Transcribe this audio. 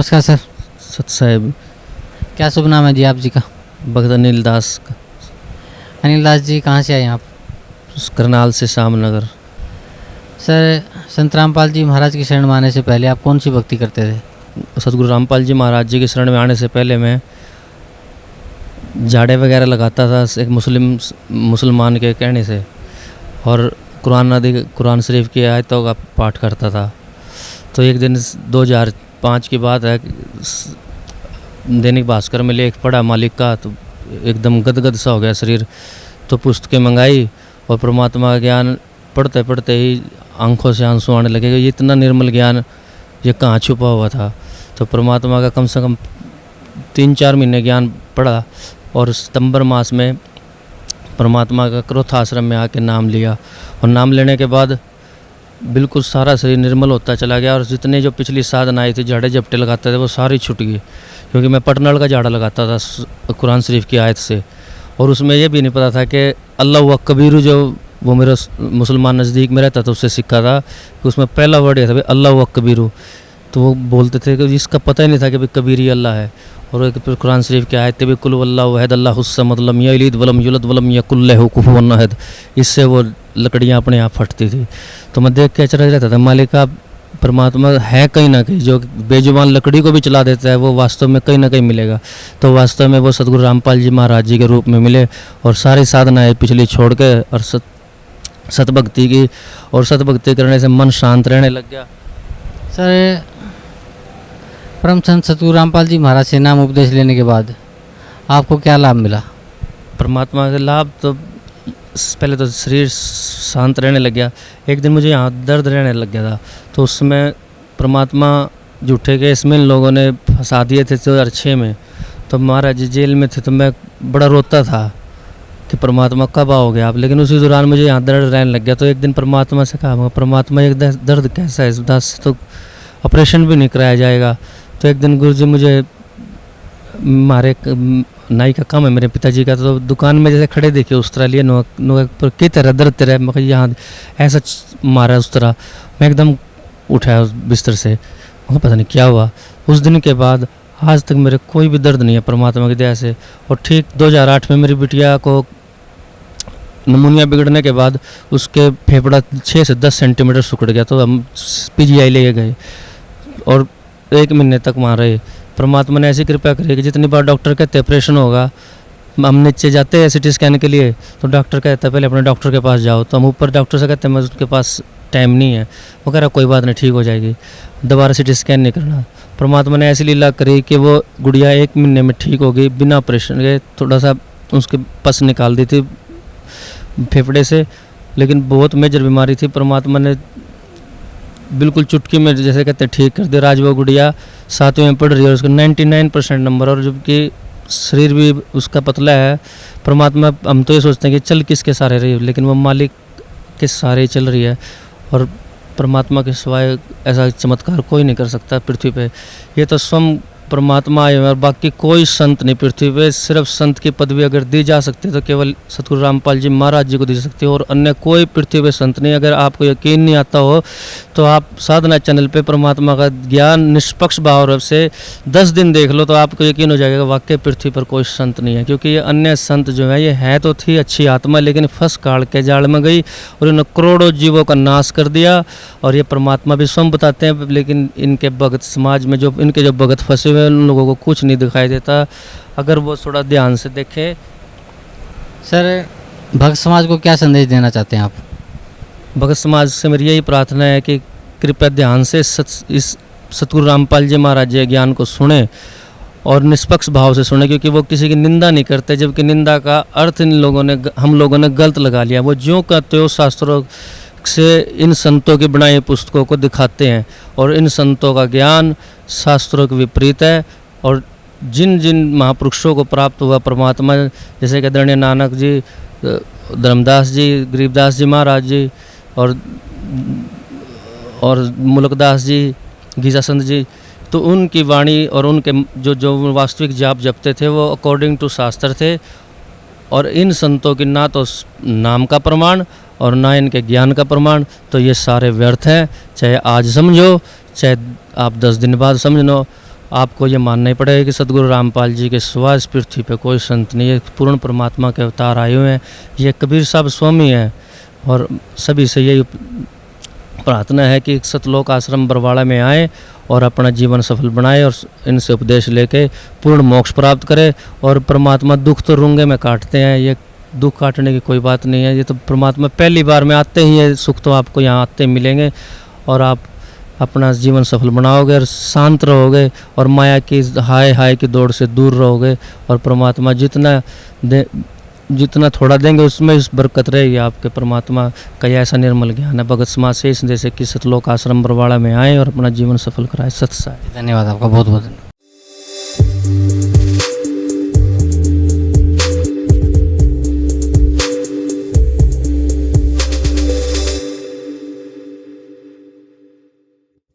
नमस्कार सर। सत साहेब। क्या शुभ नाम है जी आप जी का? भगत अनिल दास का। अनिल दास जी कहाँ से आए आप? करनाल से श्यामनगर। सर, संत रामपाल जी महाराज की शरण में आने से पहले आप कौन सी भक्ति करते थे? सतगुरु रामपाल जी महाराज जी की शरण में आने से पहले मैं झाड़े वगैरह लगाता था एक मुसलमान के कहने से, और कुरान शरीफ की आयतों का पाठ करता था। तो एक दिन 2005 की बात है, दैनिक भास्कर में लेख पढ़ा मालिक का, तो एकदम गदगद सा हो गया शरीर। तो पुस्तकें मंगाई और परमात्मा का ज्ञान पढ़ते पढ़ते ही आंखों से आंसू आने लगे। ये इतना निर्मल ज्ञान ये कहाँ छुपा हुआ था। तो परमात्मा का कम से कम 3-4 महीने ज्ञान पढ़ा, और सितंबर मास में परमात्मा का क्रोथ आश्रम में आके नाम लिया। और नाम लेने के बाद बिल्कुल सारा शरीर निर्मल होता चला गया, और जितने जो पिछली साधना आई थी, झाड़े झपटे लगाते थे, वो सारी छूट गई। क्योंकि मैं पटनल का झाड़ा लगाता था कुरान शरीफ की आयत से, और उसमें यह भी नहीं पता था कि अल्लाह व कबीर, जो वो मेरा मुसलमान नज़दीक में रहता था उससे सीखा था कि उसमें पहला वर्ड यह था भाई अल्लाह व कबीर। तो वो बोलते थे कि इसका पता ही नहीं था कि भाई कबीर ही अल्लाह है। और एक कुरान शरीफ की आयत भी कुल वल्लाहु अहद अल्लाहुस समद लम यलिद वलम युलद वलम यकुल लहु कुफुवन अहद, इससे वो लकड़ियाँ अपने आप फटती थी। तो मैं देख के अचरज रहता था, मालिक का परमात्मा है कहीं ना कहीं, जो बेजुबान लकड़ी को भी चला देता है वो वास्तव में कहीं ना कहीं मिलेगा। तो वास्तव में वो सतगुरु रामपाल जी महाराज जी के रूप में मिले, और सारी साधनाएँ पिछली छोड़ के और सतभक्ति की, और सतभक्ति करने से मन शांत रहने लग गया। सर, परम संत सतगुरु रामपाल जी महाराज से नाम उपदेश लेने के बाद आपको क्या लाभ मिला? परमात्मा के लाभ तो पहले तो शरीर शांत रहने लग गया। एक दिन मुझे यहाँ दर्द रहने लग गया था, तो उसमें परमात्मा झूठे केस में इन लोगों ने फंसा दिए थे 2006 में। तो महाराज जी जेल में थे, तो मैं बड़ा रोता था कि परमात्मा कब आओगे आप। लेकिन उसी दौरान मुझे यहाँ दर्द रहने लग गया। तो एक दिन परमात्मा से कहा, परमात्मा एक दर्द कैसा है, इस दर्द से तो ऑपरेशन भी नहीं कराया जाएगा। तो एक दिन गुरु जी मुझे, हमारे नाई का काम है मेरे पिताजी का, तो दुकान में जैसे खड़े देखे उस तरह लिए नो पर की तरह दर्द तेरा, मैं यहाँ ऐसा मारा उस तरह। मैं एकदम उठाया बिस्तर से, पता नहीं क्या हुआ। उस दिन के बाद आज तक मेरे कोई भी दर्द नहीं है परमात्मा की दया से। और ठीक 2008 में मेरी बिटिया को नमूनिया बिगड़ने के बाद उसके फेफड़ा 6 से 10 सेंटीमीटर सिकुड़ गया। तो हम PGI ले गए और 1 महीने तक वहाँ रहे। परमात्मा ने ऐसी कृपा करी कि जितनी बार डॉक्टर कहते ऑपरेशन होगा, हम नीचे जाते हैं CT स्कैन के लिए, तो डॉक्टर कहता है पहले अपने डॉक्टर के पास जाओ। तो हम ऊपर डॉक्टर से कहते हैं मैं उसके पास टाइम नहीं है। वो कह रहा कोई बात नहीं, ठीक हो जाएगी, दोबारा CT स्कैन नहीं करना। परमात्मा ने ऐसी लीला करी कि वो गुड़िया 1 महीने में ठीक हो गई बिना ऑपरेशन के। थोड़ा सा उसके पस निकाल दी थी फेफड़े से, लेकिन बहुत मेजर बीमारी थी। परमात्मा ने बिल्कुल चुटकी में जैसे कहते ठीक कर दिया। आज वो गुड़िया 7वीं में पढ़ रही है और उसका 99% नंबर, और जबकि शरीर भी उसका पतला है। परमात्मा, हम तो ये सोचते हैं कि चल किसके सहारे रही, लेकिन वो मालिक के सहारे चल रही है। और परमात्मा के सिवाय ऐसा चमत्कार कोई नहीं कर सकता पृथ्वी पे। ये तो स्वयं परमात्मा आए हैं, और बाकी कोई संत नहीं पृथ्वी पे। सिर्फ संत की पदवी अगर दी जा सकती है तो केवल सतगुरु रामपाल जी महाराज जी को दी सकती है, और अन्य कोई पृथ्वी पे संत नहीं। अगर आपको यकीन नहीं आता हो तो आप साधना चैनल पे परमात्मा का ज्ञान निष्पक्ष भाव से 10 दिन देख लो, तो आपको यकीन हो जाएगा वाकई पृथ्वी पर कोई संत नहीं है। क्योंकि ये अन्य संत जो है, ये है तो थी अच्छी आत्मा, लेकिन फंस काल के जाल में गई और इन्होंने करोड़ों जीवों का नाश कर दिया। और ये परमात्मा भी स्वयं बताते हैं, लेकिन इनके भगत समाज में जो इनके जो भगत फंसे हुए उन लोगों को कुछ नहीं दिखाई देता, अगर वो थोड़ा ध्यान से देखें। सर, भक्त समाज को क्या संदेश देना चाहते हैं आप? भगत समाज से मेरी यही प्रार्थना है कि कृपया ध्यान से इस सतगुरु रामपाल जी महाराज जी ज्ञान को सुने और निष्पक्ष भाव से सुने, क्योंकि वो किसी की निंदा नहीं करते, जबकि निंदा का अर्थ हम लोगों ने गलत लगा लिया। वो ज्यों कहते हो शास्त्रों से इन संतों की बनाई पुस्तकों को दिखाते हैं, और इन संतों का ज्ञान शास्त्रों के विपरीत है। और जिन जिन महापुरुषों को प्राप्त हुआ परमात्मा, जैसे कि आदरणीय नानक जी, धर्मदास जी, गरीबदास जी महाराज जी, और मुलकदास जी, गीजासंत जी, तो उनकी वाणी और उनके जो वास्तविक जाप जपते थे वो अकॉर्डिंग टू शास्त्र थे। और इन संतों की ना तो नाम का प्रमाण और ना इनके ज्ञान का प्रमाण, तो ये सारे व्यर्थ हैं। चाहे आज समझो, चाहे आप 10 दिन बाद समझ लो, आपको ये मानना ही पड़ेगा कि सदगुरु रामपाल जी के सिवा इस पृथ्वी पे कोई संत नहीं है, पूर्ण परमात्मा के अवतार आए हुए हैं। ये कबीर साहब स्वामी हैं और सभी से यही प्रार्थना है कि सतलोक आश्रम बरवाड़ा में आए और अपना जीवन सफल बनाए और इनसे उपदेश लेके पूर्ण मोक्ष प्राप्त करे। और परमात्मा दुख तो रूंगे में काटते हैं, ये दुख काटने की कोई बात नहीं है। ये तो परमात्मा पहली बार में आते ही ये सुख तो आपको यहाँ आते मिलेंगे और आप अपना जीवन सफल बनाओगे और शांत रहोगे और माया की हाय हाय की दौड़ से दूर रहोगे। और परमात्मा जितना थोड़ा देंगे उसमें इस बरकत रहेगी आपके। परमात्मा का ऐसा निर्मल ज्ञान है। भगत समाज से इस जैसे कि सतलोक आश्रम बरवाड़ा में आए और अपना जीवन सफल कराए। सत्साई। धन्यवाद आपका, बहुत बहुत धन्यवाद।